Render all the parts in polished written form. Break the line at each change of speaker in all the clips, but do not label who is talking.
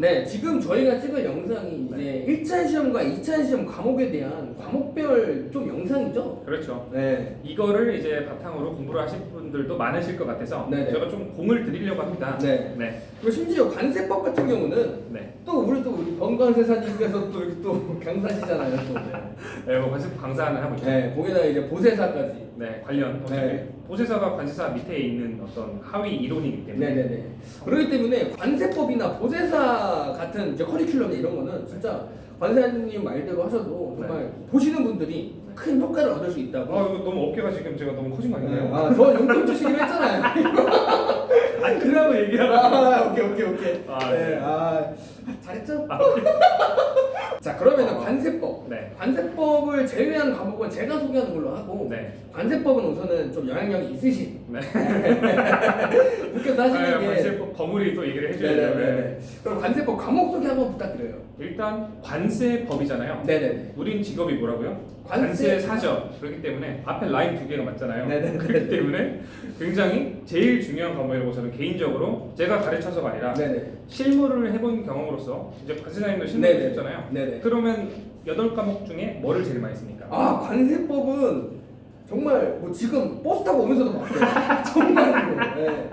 네, 지금 저희가 찍을 영상이 이제 1차 시험과 2차 시험 과목에 대한 과목별 좀 영상이죠?
그렇죠.
네.
이거를 이제 바탕으로 공부를 하실 분들도 많으실 것 같아서
네네.
제가 좀 공을 드리려고 합니다.
네.
네.
그리고 심지어 관세법 같은 경우는
네.
또 우리 번관세사님께서 또 이렇게 또 강사시잖아요. 또.
네, 뭐 관세 강사는 하고 있죠.
네, 거기다 이제 보세사까지.
네, 관련
네.
보세사가 관세사 밑에 있는 어떤 하위 이론이기 때문에.
네네네. 그렇기 때문에 관세법이나 보세사 같은 이제 커리큘럼 이런 거는 진짜 관세사님 말대로 하셔도 정말 보시는 분들이 큰 효과를 얻을 수 있다고.
아, 이거 너무 어깨가 지금 제가 너무 커진 거 아닌가요?
네. 아, 저 용돈 주시기로 했잖아요.
아니, 그러고 얘기하고.
오케이.
아,
네.
네.
아, 잘했죠?
아,
자, 그러면은 관세법.
네.
관세법을 제외한 과목은 제가 소개하는 걸로 하고,
네.
관세법은 우선은 좀 영향력이 있으신.
네.
웃겨서 하시는 게.
관세법 버무리 또 얘기를 해줘야 돼요.
네네네. 그럼 관세법 과목 소개 한번 부탁드려요.
일단 관세법이잖아요.
네네네.
우린 직업이 뭐라고요?
관세
관세사죠. 그렇기 때문에 앞에 라인 두 개가 맞잖아요.
네네네.
그렇기 때문에 굉장히 제일 중요한 과목이라고 저는 개인적으로 제가 가르쳐서가 아니라
네네.
실무를 해본 경험으로서 이제 관세사님도 실무를
네네.
했잖아요.
네네.
그러면 8과목 중에 뭐를 제일 많이 씁니까?
아, 관세법은 정말 뭐 지금 버스 타고 오면서도 봤어요. 정말로. 네.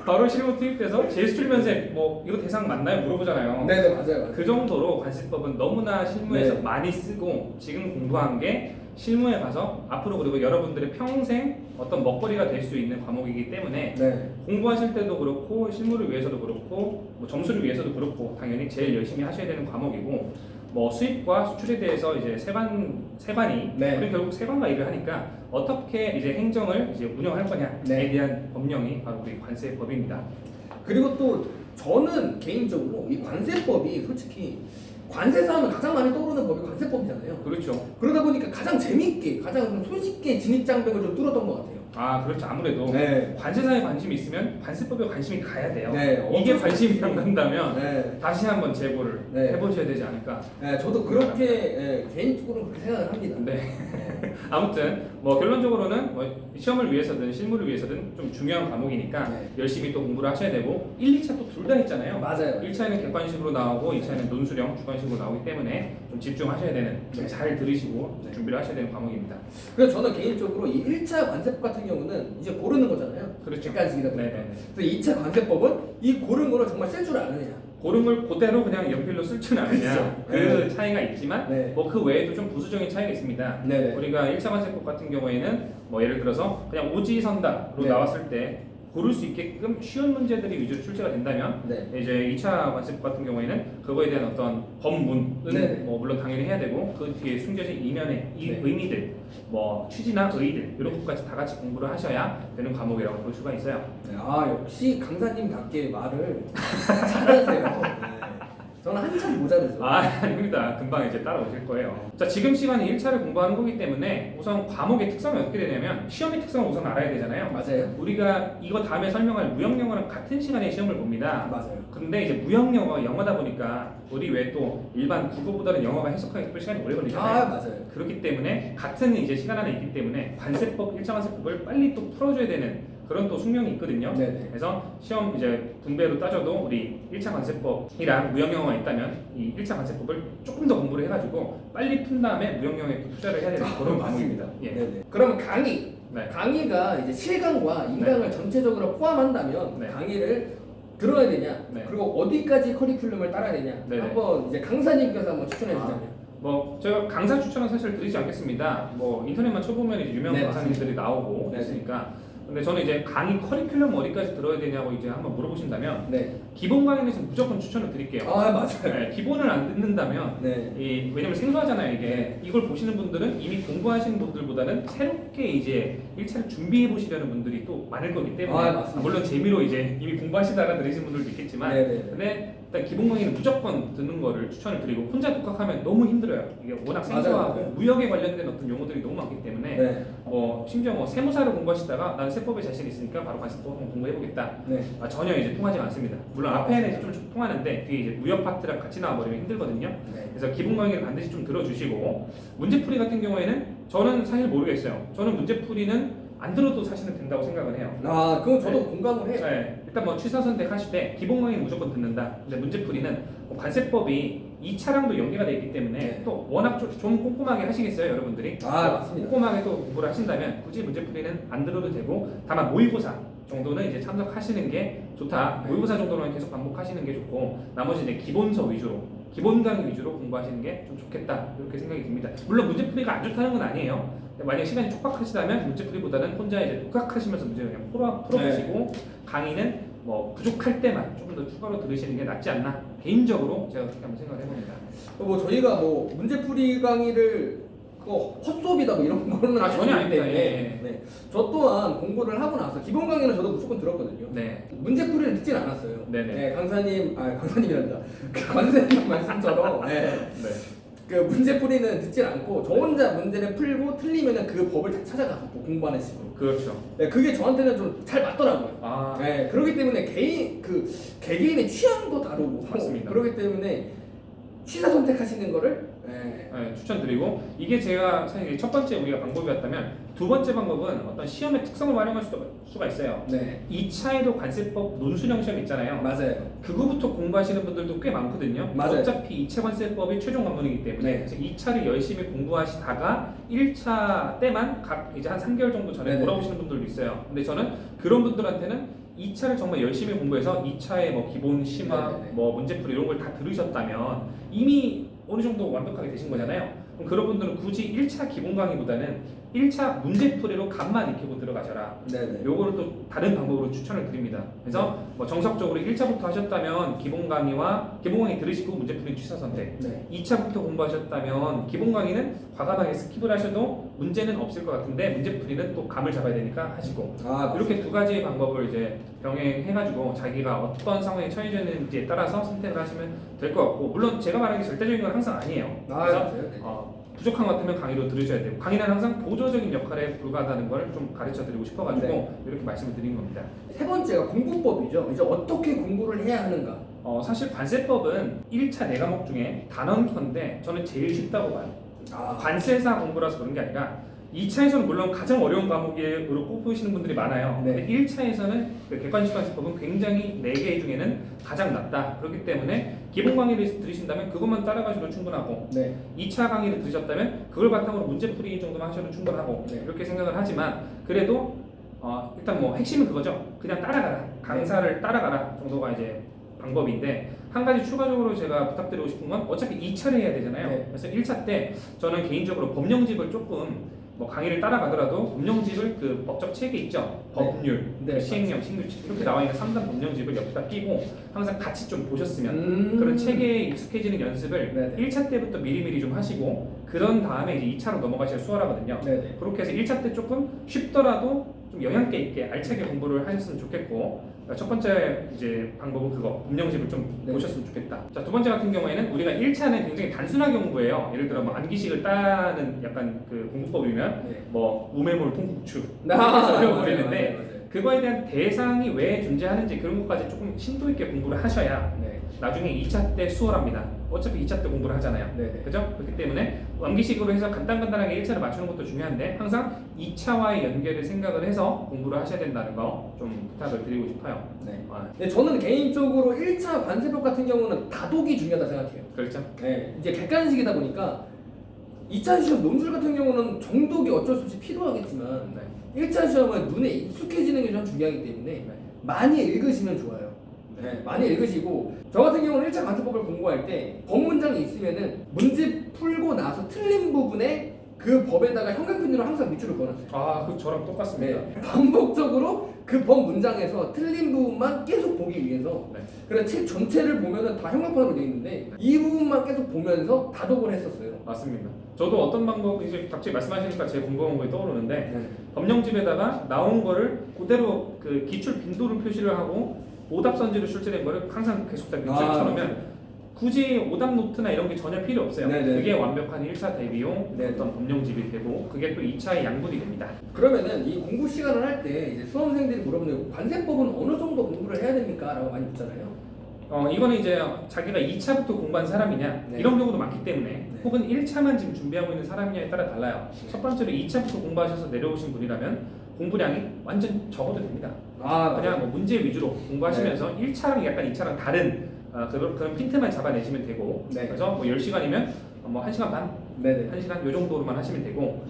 바로 실무 투입돼서 제수출면세 뭐 이거 대상 맞나요? 물어보잖아요.
네네, 맞아요.
그 정도로 관세법은 너무나 실무에서
네.
많이 쓰고 지금 공부한 게 실무에 가서 앞으로 그리고 여러분들의 평생 어떤 먹거리가 될 수 있는 과목이기 때문에
네.
공부하실 때도 그렇고 실무를 위해서도 그렇고 뭐 점수를 위해서도 그렇고 당연히 제일 열심히 하셔야 되는 과목이고 뭐 수입과 수출에 대해서 이제 세관이
네.
우리 결국 세관과 일을 하니까 어떻게 이제 행정을 이제 운영할 거냐에
네.
대한 법령이 바로 우리 관세법입니다.
그리고 또 저는 개인적으로 이 관세법이 솔직히 관세사 하면 가장 많이 떠오르는 법이 관세법이잖아요.
그렇죠.
그러다 보니까 가장 재밌게, 가장 손쉽게 진입장벽을 좀 뚫었던 것 같아요.
아 그렇죠. 아무래도
네.
관세사에 관심이 있으면 관세법에 관심이 가야 돼요.
네.
이게 관심이 안 간다면
네.
다시 한번 제보를
네.
해보셔야 되지 않을까.
네, 저도 그렇게 개인적으로 그렇게 생각을 합니다.
네.
네.
아무튼 뭐 결론적으로는 뭐 시험을 위해서든 실무를 위해서든 좀 중요한 과목이니까
네.
열심히 또 공부를 하셔야 되고 1, 2차 또 둘 다 있잖아요.
맞아요.
1차에는 객관식으로 나오고 2차에는 논술형 주관식으로 나오기 때문에 좀 집중하셔야 되는
네.
잘 들으시고
네.
준비를 하셔야 되는 과목입니다.
그래서 저는 개인적으로 이 1차 관세법 같은 경우는 이제 고르는 거잖아요.
그렇죠.
객관식이다 보니까.
네네.
그래서 2차 관세법은 이 고른 거를 정말 쓸 줄 아느냐.
고른 걸 그대로 그냥 연필로 쓸 줄 아느냐 그
그렇죠.
차이가 있지만
네.
뭐 그 외에도 좀 부수적인 차이가 있습니다.
네네.
우리가 1차 관세법 같은 경우에는 뭐 예를 들어서 그냥 오지선다로
네.
나왔을 때 고를 수 있게끔 쉬운 문제들이 위주로 출제가 된다면
네.
이제 2차 관세법 같은 경우에는 그거에 대한 어떤 법문은
네네.
뭐 물론 당연히 해야 되고 그 뒤에 숨겨진 이면의 이
네.
의미들 뭐 취지나 의의들 이런 것까지 다 같이 공부를 하셔야 되는 과목이라고 볼 수가 있어요.
네. 아, 역시 강사님답게 말을 잘하세요. 네. 저는 한참 모자르죠.
아, 아닙니다. 금방 이제 따라오실 거예요. 자, 지금 시간이 1차를 공부하는 거기 때문에 우선 과목의 특성이 어떻게 되냐면 시험의 특성을 우선 알아야 되잖아요.
맞아요.
우리가 이거 다음에 설명할 무형영어랑 같은 시간에 시험을 봅니다.
맞아요.
근데 이제 무형영어가 영어다 보니까 우리 왜 또 일반 국어보다는 영어가 해석하기 또 시간이 오래 걸리잖아요.
아, 맞아요.
그렇기 때문에 같은 이제 시간 안에 있기 때문에 관세법, 1차 관세법을 빨리 또 풀어줘야 되는 그런 또 숙명이 있거든요.
네네.
그래서 시험 이제 분배로 따져도 우리 1차 관세법이랑 무형영어가 있다면 이 1차 관세법을 조금 더 공부를 해가지고 빨리 푼 다음에 무형영어에 또 투자를 해야 되는 그런 과목입니다. 예.
네네. 그러면 강의.
네.
강의가 이제 실강과 인강을 전체적으로 포함한다면
네.
강의를 들어야 되냐,
네.
그리고 어디까지 커리큘럼을 따라야 되냐,
네네.
한번 이제 강사님께서 한번 추천해 주자면.
뭐 제가 강사 추천은 사실 드리지 않겠습니다. 뭐 인터넷만 쳐보면 이제 유명
네,
강사님들이 나오고
네.
있으니까. 근데 저는 이제 강의 커리큘럼 어디까지 들어야 되냐고 이제 한번 물어보신다면
네.
기본 강의는 무조건 추천을 드릴게요.
아, 맞아요.
네, 기본을 안 듣는다면
네.
왜냐면 생소하잖아요 이게.
네.
이걸 보시는 분들은 이미 공부하시는 분들보다는 새롭게 이제 1차를 준비해 보시려는 분들이 또 많을 거기 때문에
아, 맞습니다.
물론 재미로 이제 이미 공부하시다가 들으신 분들도 있겠지만
네네.
근데 일단 기본 강의는 무조건 듣는 거를 추천을 드리고 혼자 독학하면 너무 힘들어요. 이게 워낙 생소하고
맞아요.
무역에 관련된 어떤 용어들이 너무 많기 때문에
네.
뭐 심지어 뭐 세무사를 공부하시다가 나는 세법에 자신 있으니까 바로 관세법 한번 공부해보겠다.
네.
전혀 이제 통하지 않습니다. 물론 앞에는 이제 좀 통하는데 뒤에 이제 무역 파트랑 같이 나와버리면 힘들거든요.
네.
그래서 기본 강의를 반드시 좀 들어주시고 문제풀이 같은 경우에는 저는 사실 모르겠어요. 저는 문제풀이는 안 들어도 사실은 된다고 생각을 해요.
아, 그건 저도
네.
공감을 해요.
네, 일단 뭐 취사 선택하실 때 기본 강의 무조건 듣는다. 근데 문제풀이는 뭐 관세법이 이 차량도 연계가 되어 있기 때문에
네.
또 워낙 좀 꼼꼼하게 하시겠어요, 여러분들이.
아, 맞습니다.
꼼꼼하게 또 공부를 하신다면 굳이 문제풀이는 안 들어도 되고, 다만 모의고사 정도는 이제 참석하시는 게 좋다.
네.
모의고사 정도는 계속 반복하시는 게 좋고, 나머지 이제 기본서 위주로, 기본 강의 위주로 공부하시는 게 좀 좋겠다, 이렇게 생각이 듭니다. 물론 문제풀이가 안 좋다는 건 아니에요. 만약 시간이 촉박하시다면 문제풀이보다는 혼자 이제 독학하시면서 문제를 그냥 풀어보시고, 강의는 뭐 부족할 때만 조금 더 추가로 들으시는 게 낫지 않나, 개인적으로 제가 그렇게 한번 생각을 해봅니다.
뭐 저희가 뭐 문제풀이 강의를 헛소비다 뭐 이런 거는
전혀
아니기
아닙니다.
때문에
예.
네. 저 또한 공부를 하고 나서 기본 강의는 저도 무조건 들었거든요.
네.
문제풀이를 듣진 않았어요.
네네.
네, 강사님이란다. 그 관세님 말씀처럼 네.
네.
그 문제풀이는 듣진 않고 저 혼자 문제를 풀고 틀리면은 그 법을 다 찾아가서 또 공부하는 식으로.
그렇죠.
네, 그게 저한테는 좀 잘 맞더라고요.
아,
네, 그렇기 때문에 개개인의 취향도 다르고
맞습니다.
그렇기 때문에 취사 선택하시는 거를
네, 추천드리고, 이게 제가 사실 첫 번째 우리가 방법이었다면, 두 번째 방법은 어떤 시험의 특성을 활용할 수가 있어요.
네,
2차에도 관세법 논술형 시험 있잖아요.
맞아요.
그거부터 공부하시는 분들도 꽤 많거든요.
맞아요.
어차피 2차 관세법이 최종 관문이기 때문에
네.
그래서 2차를 열심히 공부하시다가 1차 때만 각 이제 한 3개월 정도 전에
네네.
돌아오시는 분들도 있어요. 근데 저는 그런 분들한테는 2차를 정말 열심히 공부해서 2차에 뭐 기본 심화,
네네네.
뭐 문제풀이 이런 걸 다 들으셨다면 이미 어느 정도 완벽하게 되신 거잖아요. 그럼 그런 분들은 굳이 1차 기본 강의보다는 1차 문제풀이로 간만 익히고 들어가셔라.
네네.
요거를 또 다른 방법으로 추천을 드립니다. 그래서 뭐 정석적으로 1차부터 하셨다면 기본 강의 들으시고 문제풀이 취사 선택.
네.
2차부터 공부하셨다면 기본 강의는 과감하게 스킵을 하셔도 문제는 없을 것 같은데 문제풀이는 또 감을 잡아야 되니까 하시고,
아,
이렇게 두 가지 방법을 이제 병행해가지고 자기가 어떤 상황에 처해져 있는지에 따라서 선택을 하시면 될 것 같고, 물론 제가 말하는 게 절대적인 건 항상 아니에요. 그래서
맞아요. 네.
부족한 것 같으면 강의로 들으셔야 되고, 강의는 항상 보조적인 역할에 불과하다는 걸 좀 가르쳐 드리고 싶어가지고
네.
이렇게 말씀을 드린 겁니다.
세 번째가 공부법이죠. 이제 어떻게 공부를 해야 하는가.
사실 관세법은 1차 4과목 중에 단언컨대 저는 제일 쉽다고 봐요.
아,
관세사 공부라서 그런 게 아니라 2차에서는 물론 가장 어려운 과목으로 꼽으시는 분들이 많아요.
네.
근데 1차에서는 그 객관식관세법은 굉장히 4개 중에는 가장 낫다. 그렇기 때문에 기본 강의를 들으신다면 그것만 따라가셔도 충분하고,
네.
2차 강의를 들으셨다면 그걸 바탕으로 문제풀이 정도만 하셔도 충분하고,
네.
이렇게 생각을 하지만 그래도 일단 뭐 핵심은 그거죠. 그냥 따라가라. 강사를 따라가라 정도가 이제 방법인데, 한 가지 추가적으로 제가 부탁드리고 싶은 건 어차피 2차를 해야 되잖아요.
네.
그래서 1차 때 저는 개인적으로 법령집을 조금 뭐 강의를 따라가더라도 법령집을 그 법적 책에 있죠. 법률,
네,
그 시행령, 신규칙 이렇게 나와 있는 3단 법령집을 옆에다 끼고 항상 같이 좀 보셨으면 그런 책에 익숙해지는 연습을
네네.
1차 때부터 미리미리 좀 하시고, 그런 다음에 이제 2차로 넘어가실 수월하거든요.
네네.
그렇게 해서 1차 때 조금 쉽더라도 좀 영양가 있게 알차게 공부를 하셨으면 좋겠고, 첫 번째 이제 방법은 그거, 법령집을 좀
네.
보셨으면 좋겠다. 자, 두 번째 같은 경우에는 우리가 1차는 굉장히 단순하게 공부해요. 예를 들어 뭐 암기식을 따는 약간 그 공부법이면
네.
뭐 우매물 통국추
맞아요,
배워버리는데,
맞아요.
그거에 대한 대상이 왜 존재하는지 그런 것까지 조금 심도 있게 공부를 하셔야
네.
나중에 2차 때 수월합니다. 어차피 2차 때 공부를 하잖아요.
네네.
그죠? 그렇기 때문에 암기식으로 해서 간단하게 1차를 맞추는 것도 중요한데, 항상 2차와의 연결을 생각을 해서 공부를 하셔야 된다는 거 좀 부탁을 드리고 싶어요.
네.
아,
네, 저는 개인적으로 1차 관세법 같은 경우는 다독이 중요하다 생각해요.
그렇죠?
네. 이제 객관식이다 보니까 2차 시험 논술 같은 경우는 정독이 어쩔 수 없이 필요하겠지만
네.
1차 시험은 눈에 익숙해지는 게 좀 중요하기 때문에
네.
많이 읽으시면 좋아요. 네, 많이 읽으시고, 저 같은 경우는 1차 관세법을 공부할 때 법문장이 있으면은 문제 풀고 나서 틀린 부분에 그 법에다가 형광펜으로 항상 밑줄을 그어놨어요.
아, 그 저랑 똑같습니다.
네, 반복적으로 그 법 문장에서 틀린 부분만 계속 보기 위해서.
네.
그래서 책 전체를 보면은 다 형광펜으로 되어 있는데 이 부분만 계속 보면서 다독을 했었어요.
맞습니다. 저도 어떤 방법, 이제 갑자기 말씀하시니까 제 공부한 거에 떠오르는데,
네.
법령집에다가 나온 거를 그대로 그 기출 빈도를 표시를 하고 오답 선지로 출제된 거를 항상 계속 다 밑줄에 쳐놓으면 굳이 오답 노트나 이런 게 전혀 필요 없어요.
네네.
그게 완벽한 1차 대비용
네네.
어떤 법령집이 되고, 그게 또 2차의 양분이 됩니다.
그러면은 이 공부 시간을 할 때 이제 수험생들이 물어보는 관세법은 어느 정도 공부를 해야 됩니까? 라고 많이 묻잖아요.
이거는 이제 자기가 2차부터 공부한 사람이냐,
네.
이런 경우도 많기 때문에,
네.
혹은 1차만 지금 준비하고 있는 사람이냐에 따라 달라요. 첫 번째로 2차부터 공부하셔서 내려오신 분이라면 공부량이 완전 적어도 됩니다.
아,
그냥 뭐 문제 위주로 공부하시면서 1차랑 약간 2차랑 다른 그런 핀트만 잡아내시면 되고
네.
그래서 뭐 10시간이면 뭐 1시간 반,
네네.
1시간 요 정도로만 하시면 되고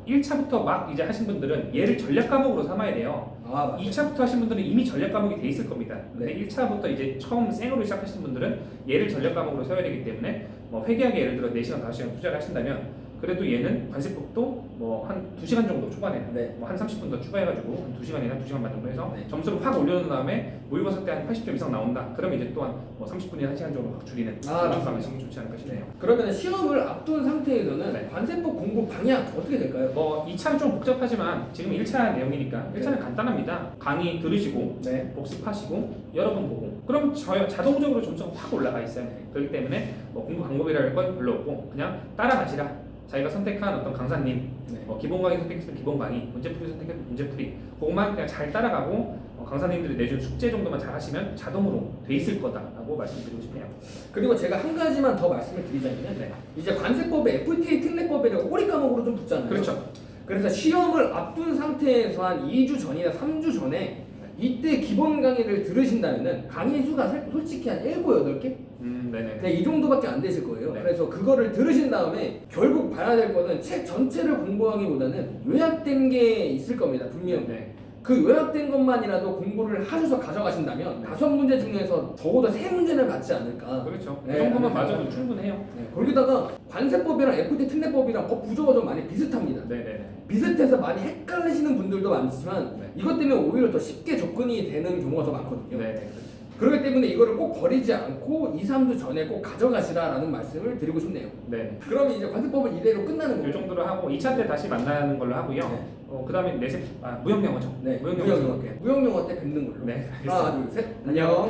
1차부터 막 이제 하신 분들은 얘를 전략 과목으로 삼아야 돼요.
아, 맞아요.
2차부터 하신 분들은 이미 전략 과목이 돼 있을 겁니다. 근데
네.
1차부터 이제 처음 생으로 시작하시는 분들은 얘를 전략 과목으로 세워야 되기 때문에 뭐 회계학에 예를 들어 4시간, 5시간 투자를 하신다면 그래도 얘는 관세법도 뭐 한 2시간 정도 초반에는
네.
뭐 한 30분 더 추가해가지고 한 2시간이나 2시간 반 정도 해서
네.
점수를 확 올려놓은 다음에 모의고사 때 한 80점 이상 나온다. 그러면 이제 또한 뭐 30분이나 1시간 정도 확 줄이는 그런
맞습니다.
방식이 좋지 않을까 싶네요.
그러면 시험을 앞둔 상태에서는
네.
관세법 공부 방향 어떻게 될까요?
뭐 2차는 좀 복잡하지만 지금 1차 내용이니까 1차는 간단합니다. 강의 들으시고
네.
복습하시고 여러 번 보고 그럼 자동적으로 점수가 확 올라가 있어요. 그렇기 때문에 뭐 공부 방법이랄 건 별로 없고 그냥 따라가시라. 자기가 선택한 어떤 강사님,
네.
기본 강의 선택했으면 기본 강의, 문제풀이 선택했으면 문제풀이 그것만 그냥 잘 따라가고 강사님들이 내준 숙제 정도만 잘 하시면 자동으로 돼 있을 거다라고 말씀드리고 싶네요.
그리고 제가 한 가지만 더 말씀을 드리자면
네.
이제 관세법에 FTA 특례법이라고 꼬리 과목으로 좀 붙잖아요.
그렇죠.
그래서 시험을 앞둔 상태에서 한 2주 전이나 3주 전에 이때 기본 강의를 들으신다면은 강의 수가 솔직히 한 7, 8개?
네네.
그냥 이 정도밖에 안 되실 거예요.
네.
그래서 그거를 들으신 다음에 결국 봐야 될 거는 책 전체를 공부하기보다는 요약된 게 있을 겁니다. 분명.
네.
그 요약된 것만이라도 공부를 하셔서 가져가신다면 5문제 중에서 적어도 3문제는 맞지 않을까.
그렇죠.
네,
그 정도만
그래서-
맞아도 충분해요.
네, 거기다가 관세법이랑 FTA 특례법이랑 법 구조가 좀 많이 비슷합니다.
네네네.
비슷해서 많이 헷갈리시는 분들도 많지만
네.
이것 때문에 오히려 더 쉽게 접근이 되는 경우가 더 많거든요.
네네.
그렇기 때문에 이거를 꼭 버리지 않고 2, 3주 전에 꼭 가져가시라라는 말씀을 드리고 싶네요.
네.
그러면 이제 관세법은 이대로 끝나는
이
거예요.
정도로 하고 2차 때 다시 만나는 걸로 하고요.
네.
그다음에 무형영어죠.
네,
무형영어.
무형영어 때 뵙는 걸로.
네. 알겠습니다.
하나, 둘, 셋. 안녕.